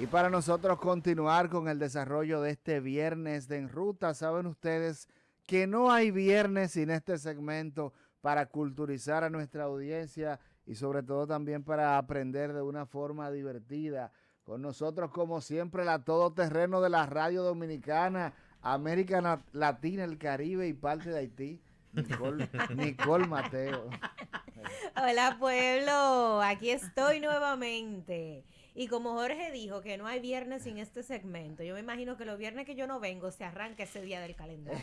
Y para nosotros continuar con el desarrollo de este viernes de En Ruta, saben ustedes que no hay viernes sin este segmento para culturizar a nuestra audiencia y sobre todo también para aprender de una forma divertida. Con nosotros, como siempre, la todoterreno de la radio dominicana, América Latina, el Caribe y parte de Haití, Nicole Mateo. Hola pueblo, aquí estoy nuevamente. Y como Jorge dijo que no hay viernes sin este segmento, yo me imagino que los viernes que yo no vengo se arranca ese día del calendario.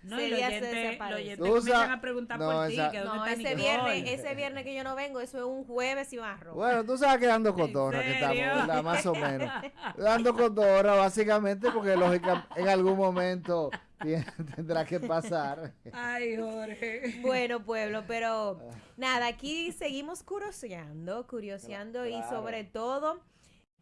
No, Ese y los día se oyentes desaparece. comienzan a preguntar no, por ti, que dónde No, está ese Nicole. viernes que yo no vengo, eso es un jueves y marro. Bueno, tú sabes que dando ¿En cotorra que estamos, serio? ¿verdad? Más o menos. Dando cotorra, básicamente, porque lógica, en algún momento tendrá que pasar. Ay, Jorge. Bueno, pueblo, pero nada, aquí seguimos curioseando y sobre Claro. todo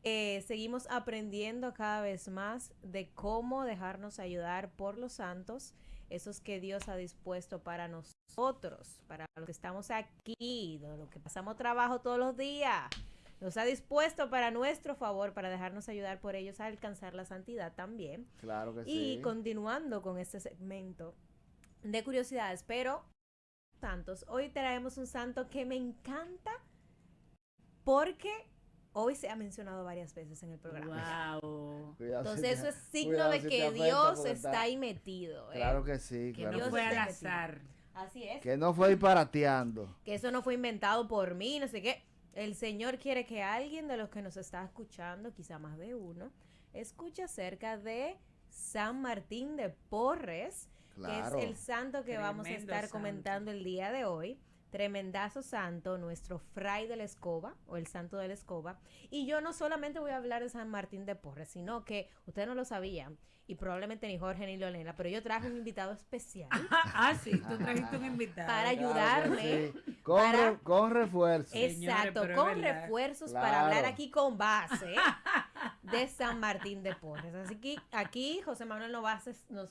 seguimos aprendiendo cada vez más de cómo dejarnos ayudar por los santos, esos que Dios ha dispuesto para nosotros, para los que estamos aquí, de los que pasamos trabajo todos los días. Nos ha dispuesto para nuestro favor, para dejarnos ayudar por ellos a alcanzar la santidad también. Claro que Y sí. continuando con este segmento de curiosidades, pero santos, hoy traemos un santo que me encanta porque hoy se ha mencionado varias veces en el programa. Wow. Cuidado si Entonces eso es signo cuidado de si te que afecta Dios porque está ahí metido. Claro que sí, Que claro no que fue sí. al Dios está azar. metido. Así es. Que no fue disparateando. Que eso no fue inventado por mí, no sé qué. El Señor quiere que alguien de los que nos está escuchando, quizá más de uno, escuche acerca de San Martín de Porres, Claro. que es el santo que vamos a Tremendo estar santo. comentando el día de hoy. Tremendazo santo, nuestro fray de la escoba o el santo de la escoba. Y yo no solamente voy a hablar de San Martín de Porres, sino que ustedes no lo sabían y probablemente ni Jorge ni Lorena, pero yo traje un invitado especial Sí, tú trajiste un invitado. para Claro que ayudarme. sí. Para- Con refuerzo. Señores, Exacto, pero es con verdad. refuerzos Claro. para hablar aquí con base de San Martín de Porres. Así que aquí José Manuel nos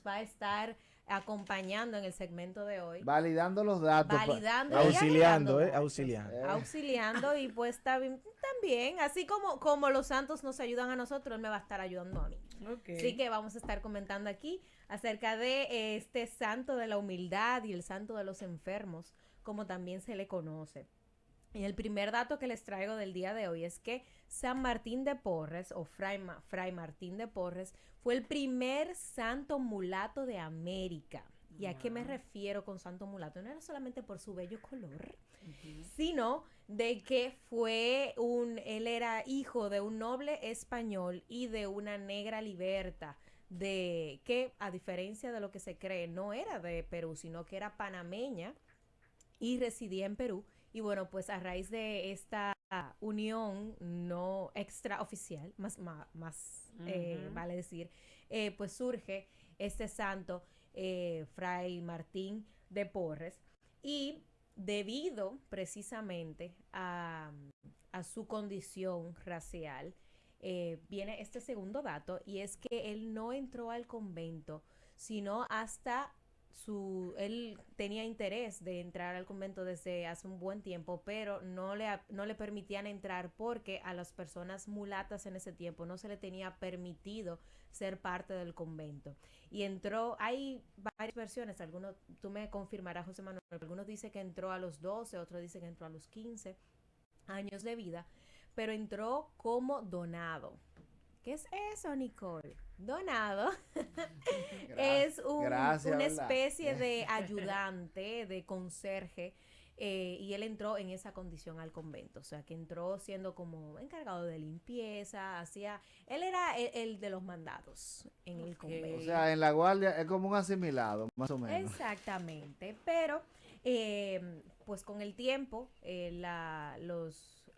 va a estar acompañando en el segmento de hoy, Validando los datos. validando y Auxiliando, agregando datos. auxiliando. Auxiliando y pues también, así como los santos nos ayudan a nosotros, él me va a estar ayudando a mí. Ok. Así que vamos a estar comentando aquí acerca de este santo de la humildad y el santo de los enfermos, como también se le conoce. Y el primer dato que les traigo del día de hoy es que San Martín de Porres, o Fray Martín de Porres, fue el primer santo mulato de América. ¿Y a qué me refiero con santo mulato? No era solamente por su bello color, sino de que él era hijo de un noble español y de una negra liberta, de que a diferencia de lo que se cree, no era de Perú, sino que era panameña y residía en Perú. Y bueno, pues a raíz de esta unión no extraoficial, vale decir, pues surge este santo Fray Martín de Porres. Y debido precisamente a su condición racial, viene este segundo dato, y es que él no entró al convento, sino hasta él tenía interés de entrar al convento desde hace un buen tiempo, pero no le permitían entrar porque a las personas mulatas en ese tiempo no se le tenía permitido ser parte del convento. Y entró, hay varias versiones, algunos, tú me confirmarás, José Manuel, algunos dicen que entró a los 12, otros dicen que entró a los 15 años de vida, pero entró como donado. ¿Qué es eso, Nicole? Donado es Gracias, una ¿verdad? especie de ayudante, de conserje, y él entró en esa condición al convento, o sea, que entró siendo como encargado de limpieza, él era el de los mandados en el convento. O sea, en la guardia es como un asimilado, más o menos. Exactamente, pero pues con el tiempo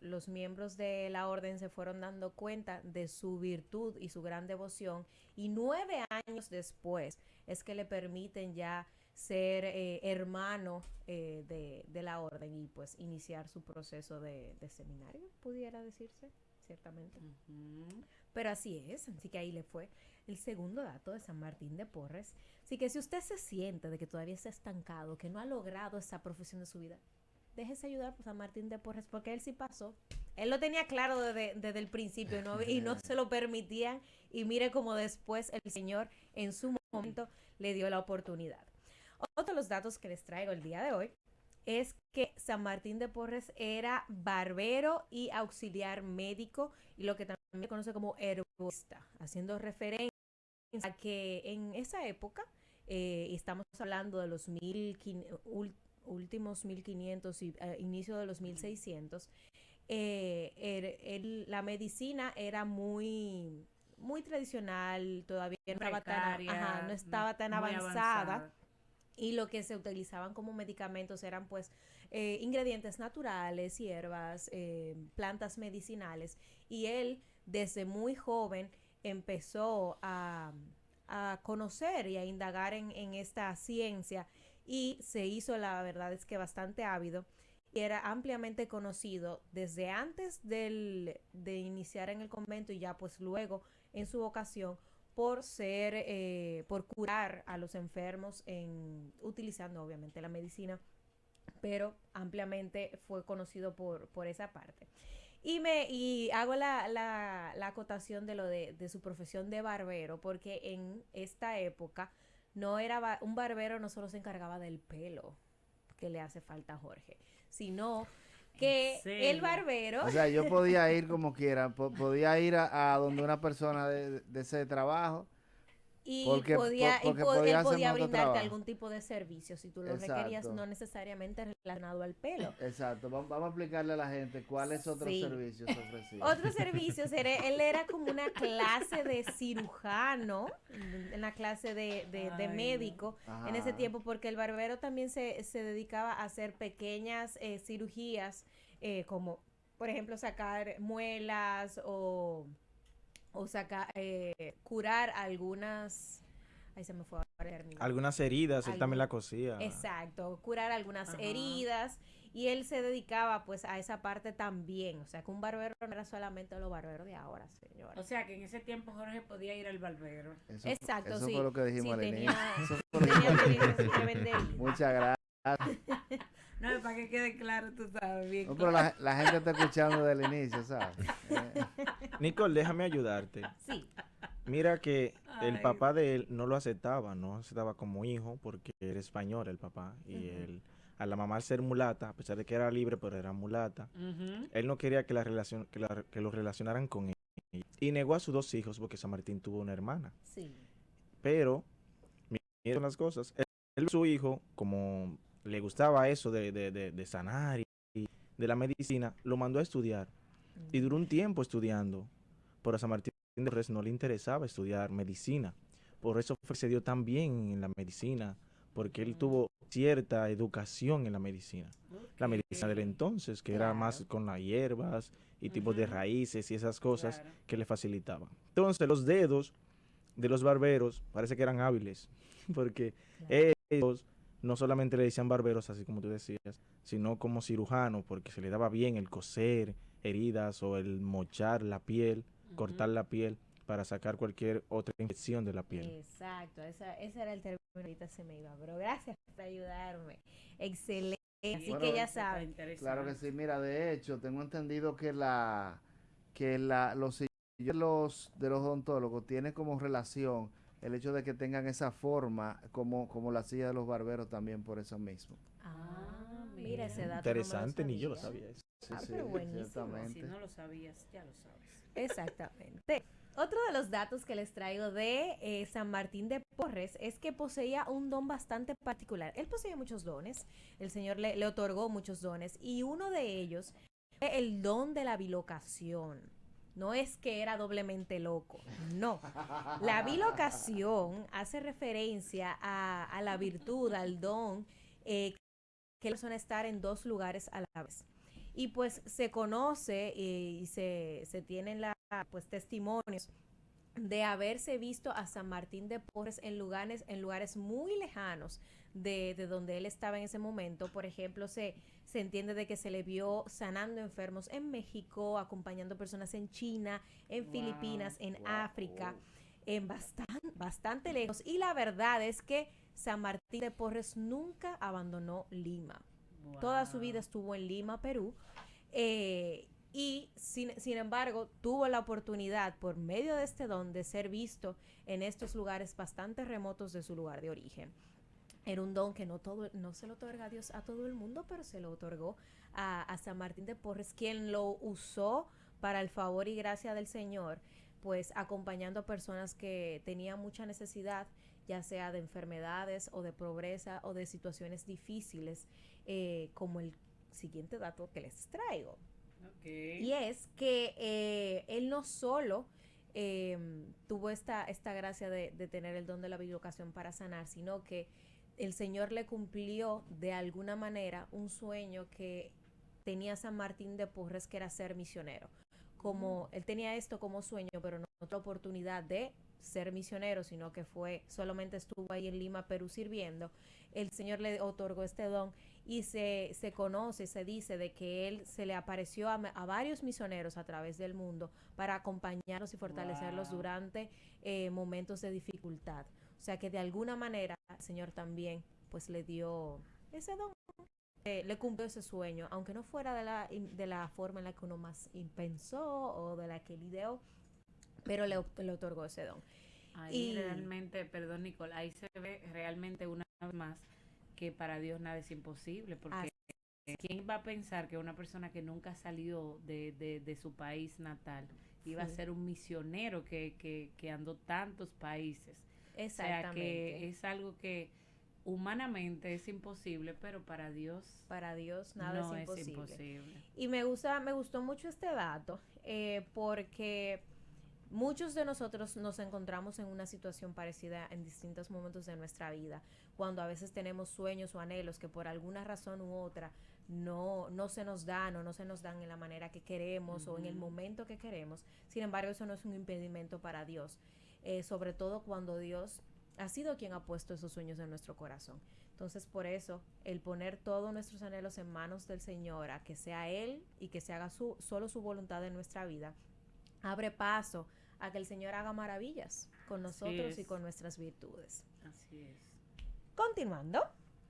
los miembros de la orden se fueron dando cuenta de su virtud y su gran devoción, y 9 años después es que le permiten ya ser hermano de la orden y pues iniciar su proceso de seminario, pudiera decirse, ciertamente. Pero así es, así que ahí le fue el segundo dato de San Martín de Porres. Así que si usted se siente de que todavía está estancado, que no ha logrado esa profesión de su vida, déjese ayudar por San Martín de Porres, porque él sí pasó Él lo tenía claro desde el principio, ¿no? Y no se lo permitían. Y mire cómo después el Señor en su momento le dio la oportunidad. Otro de los datos que les traigo el día de hoy es que San Martín de Porres era barbero y auxiliar médico y lo que también se conoce como herbolista, haciendo referencia a que en esa época, estamos hablando de los últimos 1500 y inicio de los 1600, la medicina era muy tradicional, todavía no estaba tan avanzada. Y lo que se utilizaban como medicamentos eran pues ingredientes naturales, hierbas, plantas medicinales. Y él desde muy joven empezó a conocer y a indagar en esta ciencia y se hizo, la verdad es que bastante ávido. Y era ampliamente conocido desde antes de iniciar en el convento y ya pues luego en su vocación por curar a los enfermos utilizando obviamente la medicina, pero ampliamente fue conocido por esa parte. Y hago la acotación de su profesión de barbero, porque en esta época un barbero no solo se encargaba del pelo que le hace falta a Jorge, sino que el barbero... O sea, yo podía ir como quiera, podía ir a donde una persona de ese trabajo. Y Porque, podía, porque él podía podía hacerme otro brindarte trabajo. algún tipo de servicio si tú lo requerías, no necesariamente relacionado al pelo. Exacto, vamos a explicarle a la gente cuáles otros Sí. servicios ofrecía. Otros servicios, él era como una clase de cirujano, una clase de médico Ajá. en ese tiempo, porque el barbero también se dedicaba a hacer pequeñas cirugías, como por ejemplo sacar muelas o curar algunas, ahí se me fue el término. Algunas heridas, él también la cosía. Exacto, curar algunas heridas, y él se dedicaba pues a esa parte también. O sea que un barbero no era solamente los barberos de ahora, señora. O sea que en ese tiempo Jorge podía ir al barbero. Exacto, eso sí. fue lo que dijimos al inicio. Tenía Muchas gracias. No, para que quede claro, tú sabes bien. No, pero la gente está escuchando desde el inicio, ¿sabes? Nicole, déjame ayudarte. Sí. Mira que el Ay. papá de él no lo aceptaba como hijo porque era español el papá. Y él, a la mamá al ser mulata, a pesar de que era libre, pero era mulata, él no quería que lo relacionaran con él. Y negó a sus 2 hijos porque San Martín tuvo una hermana. Sí. Pero, miren las cosas, él, su hijo, como le gustaba eso de sanar y de la medicina, lo mandó a estudiar. Y duró un tiempo estudiando. Pero a San Martín de Porres no le interesaba estudiar medicina. Por eso se dio tan bien en la medicina, porque él tuvo cierta educación en la medicina. La medicina del entonces, que era más con las hierbas y tipos de raíces y esas cosas que le facilitaban. Entonces los dedos de los barberos parece que eran hábiles, porque ellos no solamente le decían barberos, así como tú decías, sino como cirujanos, porque se le daba bien el coser heridas o el mochar la piel, cortar la piel para sacar cualquier otra infección de la piel. Exacto, ese era el término, ahorita se me iba, pero gracias por ayudarme. Excelente. Así Bueno, que ya saben. Claro que sí, mira, de hecho, tengo entendido que los sillones de los odontólogos tienen como relación el hecho de que tengan esa forma como la silla de los barberos también por eso mismo. Mira ese dato. Interesante, no me ni lo yo lo sabía. sabía eso. Sí, Pero buenísimo. ciertamente. Si no lo sabías, ya lo sabes. Exactamente. Otro de los datos que les traigo de San Martín de Porres es que poseía un don bastante particular. Él poseía muchos dones, el Señor le otorgó muchos dones, y uno de ellos fue el don de la bilocación. No es que era doblemente loco, no. La bilocación hace referencia a la virtud, al don, que la persona estar en 2 lugares a la vez. Y pues se conoce y se tienen pues testimonios de haberse visto a San Martín de Porres en lugares muy lejanos de donde él estaba en ese momento. Por ejemplo, se entiende de que se le vio sanando enfermos en México, acompañando personas en China, en Filipinas, en África, en bastante lejos. Y la verdad es que San Martín de Porres nunca abandonó Lima. Toda su vida estuvo en Lima, Perú. y sin embargo tuvo la oportunidad por medio de este don de ser visto en estos lugares bastante remotos de su lugar de origen. Era un don que no se lo otorga a Dios a todo el mundo, pero se lo otorgó a San Martín de Porres, quien lo usó para el favor y gracia del Señor, pues acompañando a personas que tenían mucha necesidad, ya sea de enfermedades o de pobreza o de situaciones difíciles, como el siguiente dato que les traigo. Okay. Y es que él no solo tuvo esta gracia de tener el don de la bilocación para sanar, sino que el Señor le cumplió de alguna manera un sueño que tenía San Martín de Porres, que era ser misionero. Como él tenía esto como sueño, pero no tuvo la oportunidad de ser misionero, sino que solamente estuvo ahí en Lima, Perú, sirviendo. El Señor le otorgó este don y se conoce, se dice de que él se le apareció a varios misioneros a través del mundo para acompañarlos y fortalecerlos durante momentos de dificultad. O sea que de alguna manera el Señor también pues le dio ese don, le cumplió ese sueño, aunque no fuera de la forma en la que uno más pensó o de la que él ideó, pero le otorgó ese don. Ahí realmente, perdón Nicole, ahí se ve realmente una vez más que para Dios nada es imposible, porque ¿quién va a pensar que una persona que nunca salió de su país natal iba a ser un misionero que andó tantos países? Exactamente. O sea que es algo que humanamente es imposible, pero para Dios nada no es imposible. Es imposible. Y me gustó mucho este dato, porque muchos de nosotros nos encontramos en una situación parecida en distintos momentos de nuestra vida, cuando a veces tenemos sueños o anhelos que por alguna razón u otra no se nos dan o no se nos dan en la manera que queremos o en el momento que queremos. Sin embargo, eso no es un impedimento para Dios, sobre todo cuando Dios ha sido quien ha puesto esos sueños en nuestro corazón. Entonces, por eso, el poner todos nuestros anhelos en manos del Señor, a que sea Él y que se haga solo su voluntad en nuestra vida, abre paso a que el Señor haga maravillas con nosotros y con nuestras virtudes. Así es. Continuando,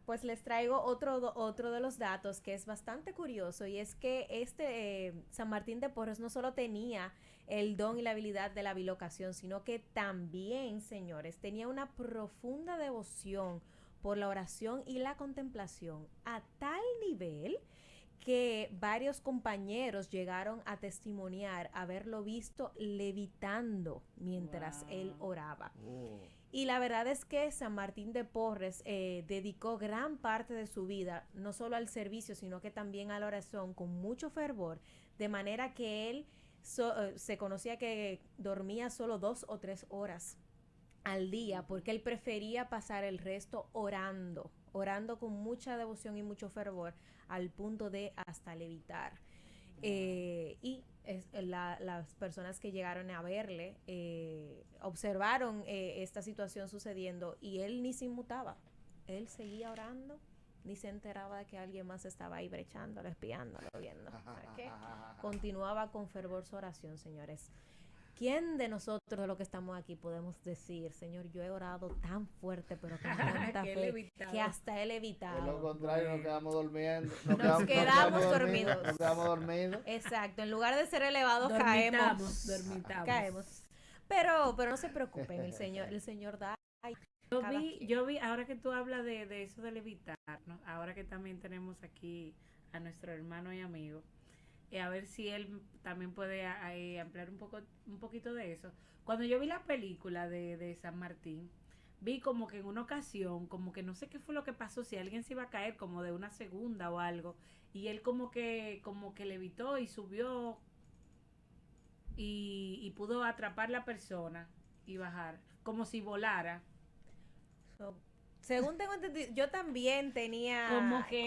pues les traigo otro de los datos que es bastante curioso, y es que San Martín de Porres no solo tenía el don y la habilidad de la bilocación, sino que también, señores, tenía una profunda devoción por la oración y la contemplación, a tal nivel que varios compañeros llegaron a testimoniar haberlo visto levitando mientras él oraba. Y la verdad es que San Martín de Porres dedicó gran parte de su vida no solo al servicio, sino que también a la oración con mucho fervor, de manera que él se conocía que dormía solo 2 o 3 horas al día, porque él prefería pasar el resto orando con mucha devoción y mucho fervor, al punto de hasta levitar. Las personas que llegaron a verle observaron esta situación sucediendo, y él ni se inmutaba, él seguía orando, ni se enteraba de que alguien más estaba ahí brechándolo, espiándolo, viendo. O sea, que continuaba con fervor su oración, señores. ¿Quién de nosotros, de los que estamos aquí, podemos decir, Señor, yo he orado tan fuerte, pero con tanta fe, que hasta he levitado? Por lo contrario, nos quedamos durmiendo. Nos quedamos dormidos. Nos quedamos dormidos. Exacto, en lugar de ser elevados, caemos. Pero no se preocupen, el Señor da. Yo vi, ahora que tú hablas de eso de levitar, ¿no? Ahora que también tenemos aquí a nuestro hermano y amigo, a ver si él también puede ampliar un poquito de eso. Cuando yo vi la película de San Martín, vi como que en una ocasión, como que no sé qué fue lo que pasó, si alguien se iba a caer como de una segunda o algo, y él como que levitó y subió y pudo atrapar la persona y bajar, como si volara. Según tengo entendido, yo también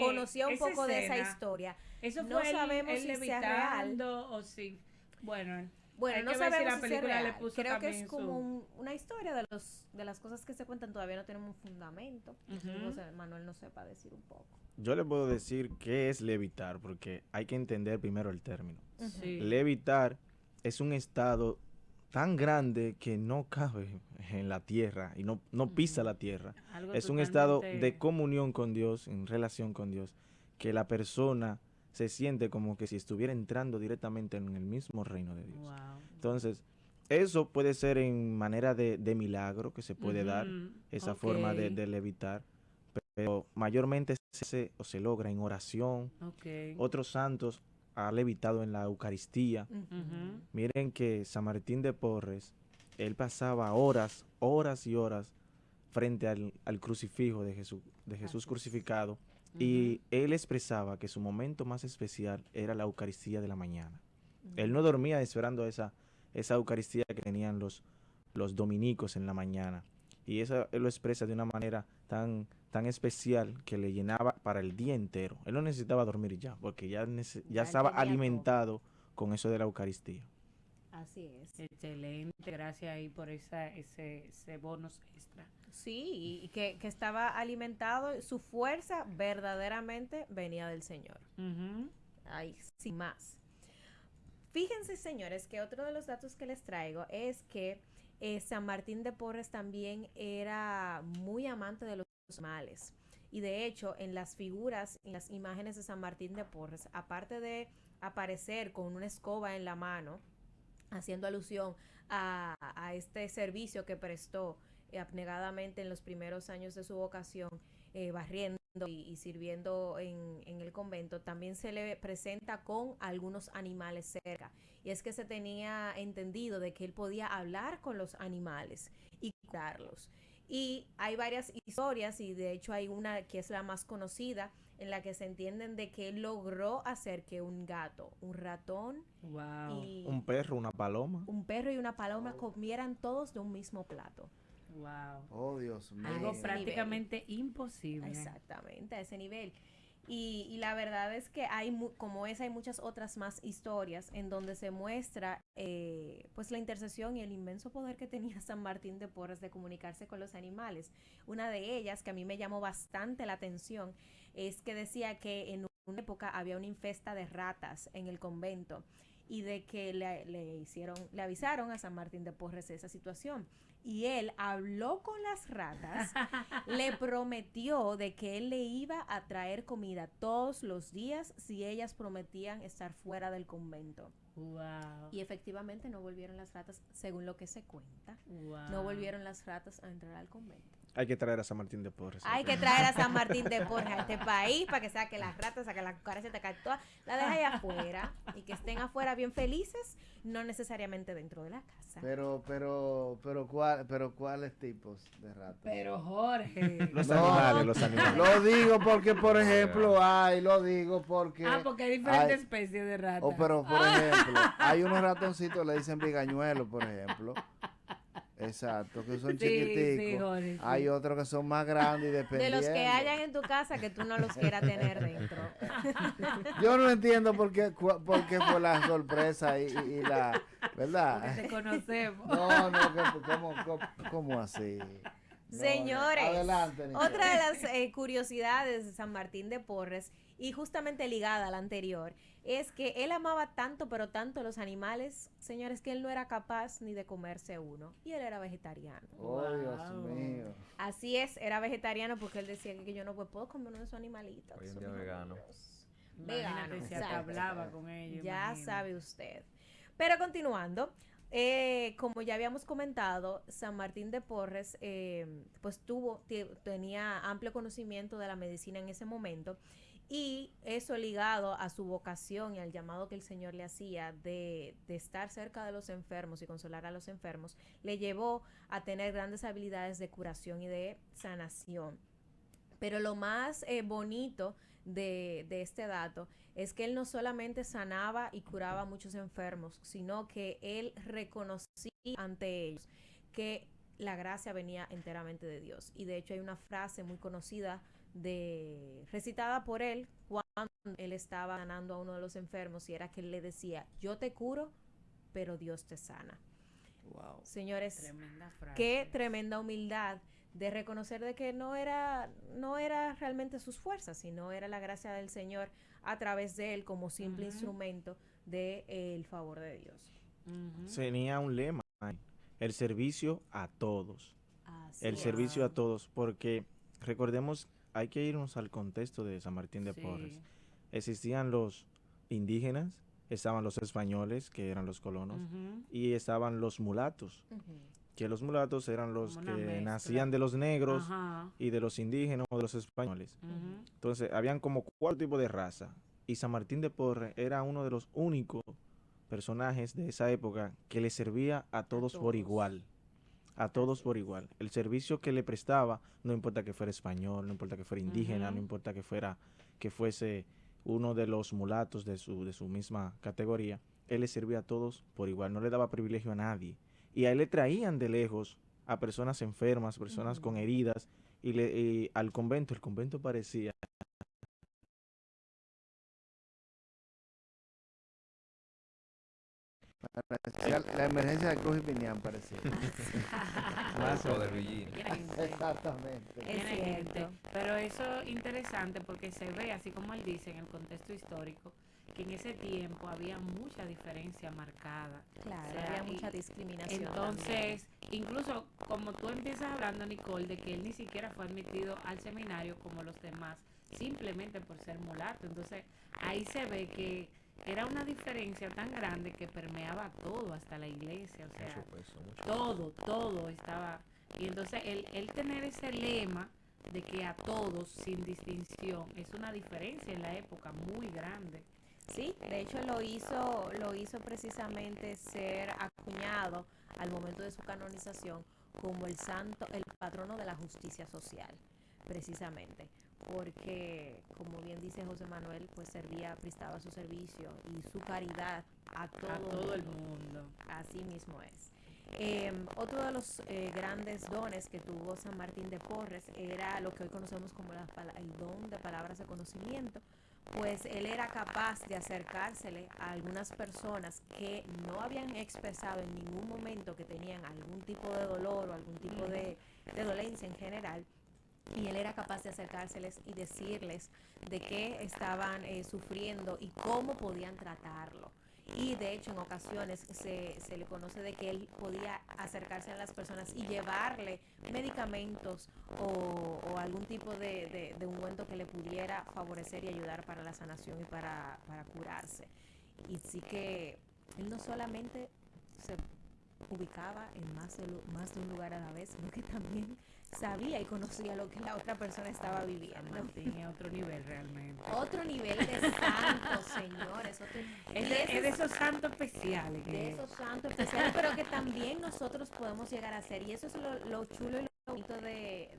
conocía un poco de esa historia. Eso no fue sabemos él si sea real o si, bueno, no sabemos si la si película es le real. puso Creo que también es como una historia de las cosas que se cuentan, todavía no tenemos un fundamento. Entonces, Manuel nos sepa decir un poco. Yo le puedo decir qué es levitar, porque hay que entender primero el término. Sí. Levitar es un estado tan grande que no cabe en la tierra y no pisa la tierra. Algo es un estado de comunión con Dios, en relación con Dios, que la persona se siente como que si estuviera entrando directamente en el mismo reino de Dios. Wow. Entonces, eso puede ser en manera de milagro que se puede dar, esa forma de levitar, pero mayormente se hace o se logra en oración. Otros santos han levitado en la Eucaristía. Miren que San Martín de Porres, él pasaba horas, horas y horas frente al crucifijo de Jesús crucificado, y él expresaba que su momento más especial era la Eucaristía de la mañana. Él no dormía esperando esa Eucaristía que tenían los dominicos en la mañana, y eso él lo expresa de una manera tan especial que le llenaba para el día entero. Él no necesitaba dormir ya, porque ya estaba alimentado con eso de la Eucaristía. Así es. Excelente, gracias ahí por ese bonus extra. Sí, y que estaba alimentado, su fuerza verdaderamente venía del Señor. Ay, sin más. Fíjense, señores, que otro de los datos que les traigo es que San Martín de Porres también era muy amante de los animales. Y de hecho, en las figuras, en las imágenes de San Martín de Porres, aparte de aparecer con una escoba en la mano, haciendo alusión a este servicio que prestó abnegadamente en los primeros años de su vocación, barriendo y sirviendo en el convento, también se le presenta con algunos animales cerca. Y es que se tenía entendido de que él podía hablar con los animales y curarlos. Y hay varias historias, y de hecho hay una que es la más conocida, en la que se entienden de que él logró hacer que un gato, un ratón, y un perro, una paloma, y una paloma comieran todos de un mismo plato. Wow. Oh, Dios mío. Algo prácticamente imposible. Exactamente, a ese nivel. Y la verdad es que como esa, hay muchas otras más historias en donde se muestra pues la intercesión y el inmenso poder que tenía San Martín de Porres de comunicarse con los animales. Una de ellas, que a mí me llamó bastante la atención, es que decía que en una época había una infesta de ratas en el convento, y de que le avisaron a San Martín de Porres esa situación. Y él habló con las ratas, le prometió de que él le iba a traer comida todos los días si ellas prometían estar fuera del convento. Wow. Y efectivamente no volvieron las ratas, según lo que se cuenta. Wow. No volvieron las ratas a entrar al convento. Hay que traer a San Martín de Porres. Hay que traer a San Martín de Porres a este país para que saque las ratas, saque las cucarachas, todas, la deja ahí afuera, y que estén afuera bien felices, no necesariamente dentro de la casa. Pero ¿cuáles tipos de ratas? Pero Jorge. Los animales. Lo digo porque, por ejemplo, porque hay diferentes especies de ratas. pero, por ejemplo, hay unos ratoncitos, le dicen bigañuelos, por ejemplo. Exacto, que son chiquiticos. Sí, hay otros que son más grandes y dependiendo. De los que hayan en tu casa que tú no los quieras tener dentro. Yo no entiendo por qué fue la sorpresa y la, ¿verdad? Porque te conocemos. ¿Cómo así? Señores, adelante, otra de las curiosidades de San Martín de Porres, y justamente ligada a la anterior, es que él amaba tanto, pero tanto los animales, señores, que él no era capaz ni de comerse uno, y él era vegetariano. Oh, Dios mío. Así es, era vegetariano porque él decía que yo no puedo comer uno de esos animalitos. Hoy en día vegano. Vegano, Imagínate si exacto. hablaba con ellos. Ya sabe usted. Pero continuando, como ya habíamos comentado, San Martín de Porres pues tenía amplio conocimiento de la medicina en ese momento, y eso ligado a su vocación y al llamado que el Señor le hacía de estar cerca de los enfermos y consolar a los enfermos, le llevó a tener grandes habilidades de curación y de sanación. Pero lo más bonito de este dato es que él no solamente sanaba y curaba a muchos enfermos, sino que él reconocía ante ellos que la gracia venía enteramente de Dios. Y de hecho hay una frase muy conocida recitada por él cuando él estaba sanando a uno de los enfermos, y era que él le decía: yo te curo, pero Dios te sana. Wow. Señores, Tremenda frase. qué tremenda humildad de reconocer de que no era realmente sus fuerzas, sino era la gracia del Señor a través de él como simple instrumento del favor de Dios. Tenía un lema: el servicio a todos. Servicio a todos, porque recordemos, hay que irnos al contexto de San Martín de Porres. existían los indígenas, estaban los españoles, que eran los colonos, y estaban los mulatos, que los mulatos eran los que nacían de los negros y de los indígenas o de los españoles. Entonces, habían como 4 tipos de raza, y San Martín de Porres era uno de los únicos personajes de esa época que le servía a todos por igual. A todos por igual. El servicio que le prestaba, no importa que fuera español, no importa que fuera indígena, no importa que fuese uno de los mulatos de su misma categoría, él le servía a todos por igual, no le daba privilegio a nadie. Y a él le traían de lejos a personas enfermas, personas con heridas, y al convento, el convento parecía La emergencia de Cruz y Pinián parecía. más o de menos. Virginia. Exactamente. Es Tiene gente, cierto. pero eso es interesante porque se ve, así como él dice, en el contexto histórico, que en ese tiempo había mucha diferencia marcada. Claro, O sea, había mucha discriminación. Entonces, incluso como tú empiezas hablando, Nicole, de que él ni siquiera fue admitido al seminario como los demás, simplemente por ser mulato. Entonces, ahí se ve que era una diferencia tan grande que permeaba todo, hasta la iglesia, o sea, Mucho peso, mucho todo estaba. Y entonces, él tener ese lema de que a todos, sin distinción, es una diferencia en la época muy grande. Sí, de hecho lo hizo precisamente ser acuñado al momento de su canonización como el santo, el patrono de la justicia social, precisamente, porque como bien dice José Manuel, pues prestaba su servicio y su caridad a todo el mundo. Así mismo es. Otro de los grandes dones que tuvo San Martín de Porres era lo que hoy conocemos como el don de palabras de conocimiento, pues él era capaz de acercársele a algunas personas que no habían expresado en ningún momento que tenían algún tipo de dolor o algún tipo de dolencia en general, y él era capaz de acercárseles y decirles de qué estaban sufriendo y cómo podían tratarlo. Y de hecho en ocasiones se le conoce de que él podía acercarse a las personas y llevarle medicamentos o algún tipo de ungüento que le pudiera favorecer y ayudar para la sanación y para curarse. Y sí que él no solamente se ubicaba en más de un lugar a la vez, sino que también sabía y conocía lo que la otra persona estaba viviendo. Martín es otro nivel realmente. Otro nivel de santos, señores. Es de esos santos especiales. De esos santos especiales, pero que también nosotros podemos llegar a ser. Y eso es lo chulo y lo bonito de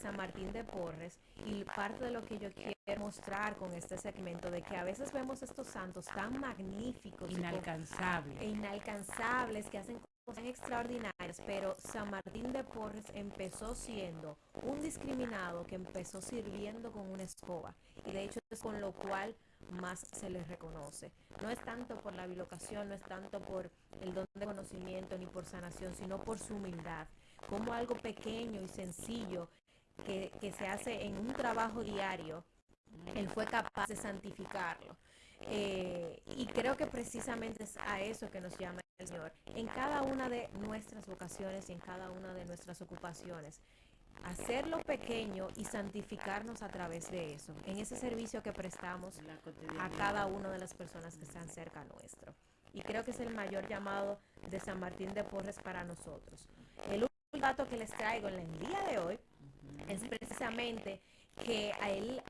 San Martín de Porres. Y parte de lo que yo quiero mostrar con este segmento, de que a veces vemos estos santos tan magníficos, inalcanzables, que hacen cosas extraordinarias, pero San Martín de Porres empezó siendo un discriminado que empezó sirviendo con una escoba, y de hecho es con lo cual más se les reconoce. No es tanto por la bilocación, no es tanto por el don de conocimiento ni por sanación, sino por su humildad, como algo pequeño y sencillo que se hace en un trabajo diario, él fue capaz de santificarlo. Y creo que precisamente es a eso que nos llama el Señor en cada una de nuestras vocaciones y en cada una de nuestras ocupaciones, hacerlo pequeño y santificarnos a través de eso, en ese servicio que prestamos a cada una de las personas que están cerca nuestro. Y creo que es el mayor llamado de San Martín de Porres para nosotros. El último dato que les traigo en el día de hoy es precisamente que a él,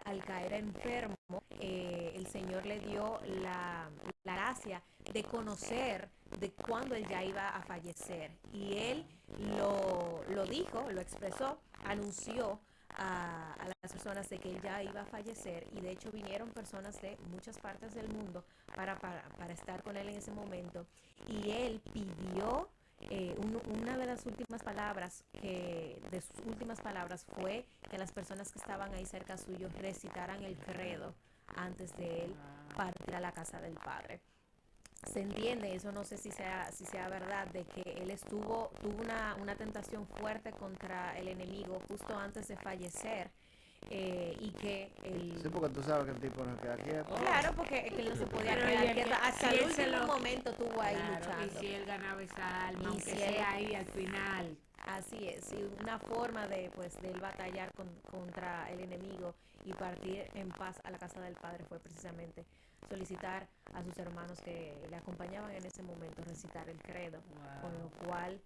al caer enfermo, el Señor le dio la gracia de conocer de cuándo él ya iba a fallecer. Y él lo dijo, lo expresó, anunció a las personas de que él ya iba a fallecer, y de hecho vinieron personas de muchas partes del mundo para estar con él en ese momento. Y él pidió... una de las últimas palabras fue que las personas que estaban ahí cerca suyo recitaran el credo antes de él partir a la casa del Padre. Se entiende, eso no sé si sea verdad, de que él tuvo una tentación fuerte contra el enemigo justo antes de fallecer. Y que él... Sí, porque tú sabes que el tipo no queda quieto. Claro, porque él no se podía Pero quedar quieto. Hasta si el él se último lo- momento estuvo ahí Claro, luchando. y si él ganaba esa alma, Y aunque si sea él- ahí al final, Así es, y una forma de pues de él batallar contra el enemigo y partir en paz a la casa del Padre fue precisamente solicitar a sus hermanos que le acompañaban en ese momento recitar el credo, con lo cual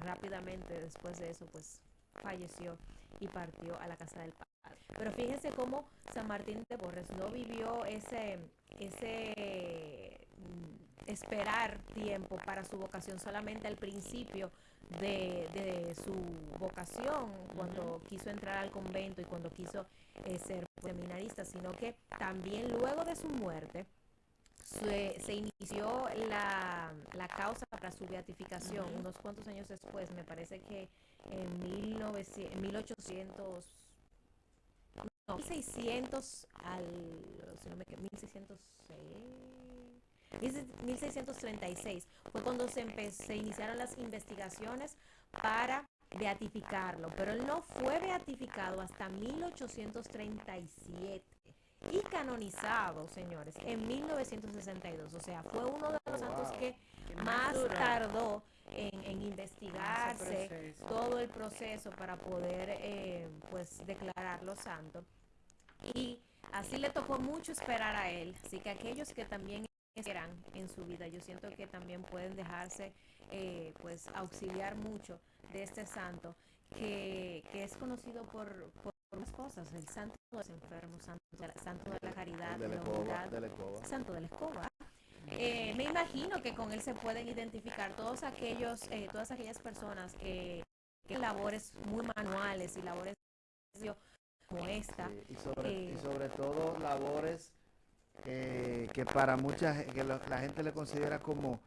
rápidamente después de eso pues falleció y partió a la casa del Padre. Pero fíjense cómo San Martín de Porres no vivió ese esperar tiempo para su vocación solamente al principio de su vocación, cuando quiso entrar al convento y cuando quiso ser seminarista, sino que también luego de su muerte se inició la causa para su beatificación, unos cuantos años después, me parece que en 1800, no, 1600 si no me equivoco, 1636 fue cuando se iniciaron las investigaciones para beatificarlo, pero él no fue beatificado hasta 1837 y canonizado, señores, en 1962. O sea, fue uno de los santos que más tardó en investigarse todo el proceso para poder pues declararlo santo. Y así le tocó mucho esperar a él. Así que aquellos que también esperan en su vida, yo siento que también pueden dejarse pues auxiliar mucho de este santo que es conocido por unas cosas, el santo de los enfermos, santo de la caridad, de la humildad, santo de la escoba. Me imagino que con él se pueden identificar todas aquellas personas que labores muy manuales y labores como esta. Sí, y sobre todo labores que para la gente le considera como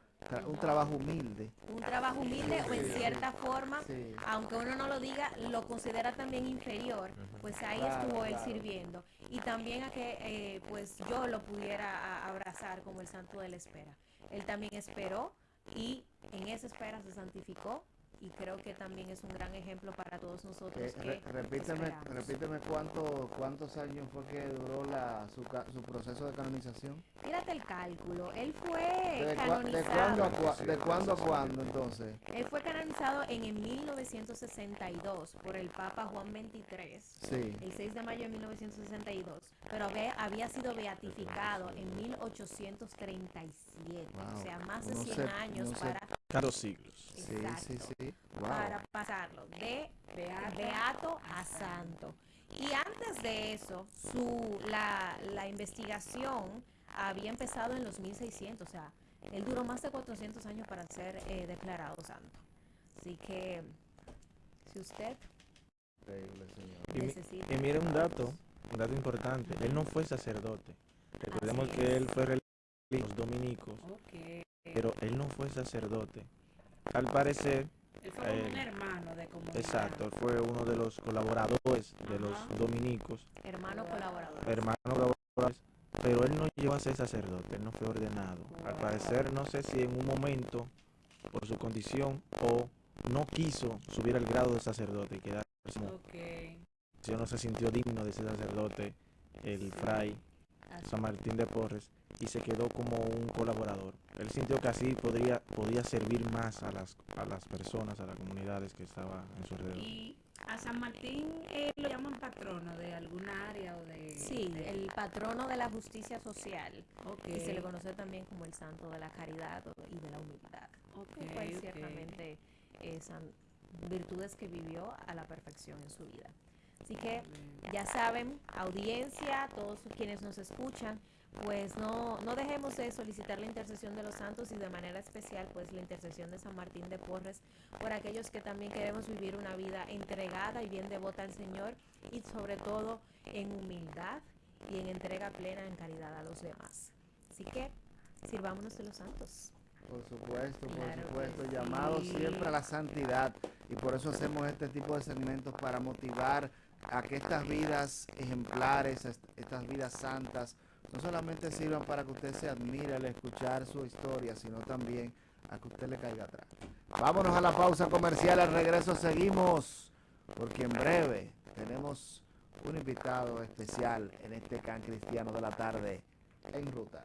un trabajo humilde. Un trabajo humilde o en cierta forma, aunque uno no lo diga, lo considera también inferior, pues ahí estuvo él sirviendo. Y también a que pues yo lo pudiera abrazar como el santo de la espera. Él también esperó y en esa espera se santificó. Y creo que también es un gran ejemplo para todos nosotros. Repíteme cuántos años fue que duró su proceso de canonización. Tírate el cálculo. Él fue canonizado. ¿De cuándo a cuándo entonces? Él fue canonizado en el 1962 por el Papa Juan XXIII. Sí. El 6 de mayo de 1962. Pero había sido beatificado en 1837. Wow. O sea, más de 100 años para... Cada siglos. Sí. Wow. Para pasarlo de beato a santo. Y antes de eso, la investigación había empezado en los 1600, o sea, él duró más de 400 años para ser declarado santo. Así que, si usted necesita... Y mire un dato importante, él no fue sacerdote. Recordemos que él fue religioso, los dominicos, pero él no fue sacerdote. Al parecer... Él fue un hermano de comunidad. Exacto, fue uno de los colaboradores de los dominicos. Hermano colaborador. Pero él no llegó a ser sacerdote, él no fue ordenado. Al parecer, no sé si en un momento, por su condición, o no quiso subir al grado de sacerdote y quedarse como... Yo no se sintió digno de ser sacerdote, el fray San Martín de Porres, y se quedó como un colaborador. Él sintió que así podía servir más a las personas, a las comunidades que estaban en su alrededor. Y a San Martín lo llaman patrono de alguna área o de... Sí, el patrono de la justicia social. Y se le conoce también como el santo de la caridad y de la humildad. Pues ciertamente son virtudes que vivió a la perfección en su vida. Así que ya saben, audiencia, todos quienes nos escuchan, pues no dejemos de solicitar la intercesión de los santos y de manera especial pues la intercesión de San Martín de Porres por aquellos que también queremos vivir una vida entregada y bien devota al Señor y sobre todo en humildad y en entrega plena en caridad a los demás. Así que sirvámonos de los santos. Por supuesto, llamados siempre a la santidad y por eso hacemos este tipo de segmentos para motivar a que estas vidas ejemplares, estas vidas santas, no solamente sirvan para que usted se admire al escuchar su historia, sino también a que usted le caiga atrás. Vámonos a la pausa comercial, al regreso seguimos, porque en breve tenemos un invitado especial en este Can Cristiano de la Tarde en Ruta.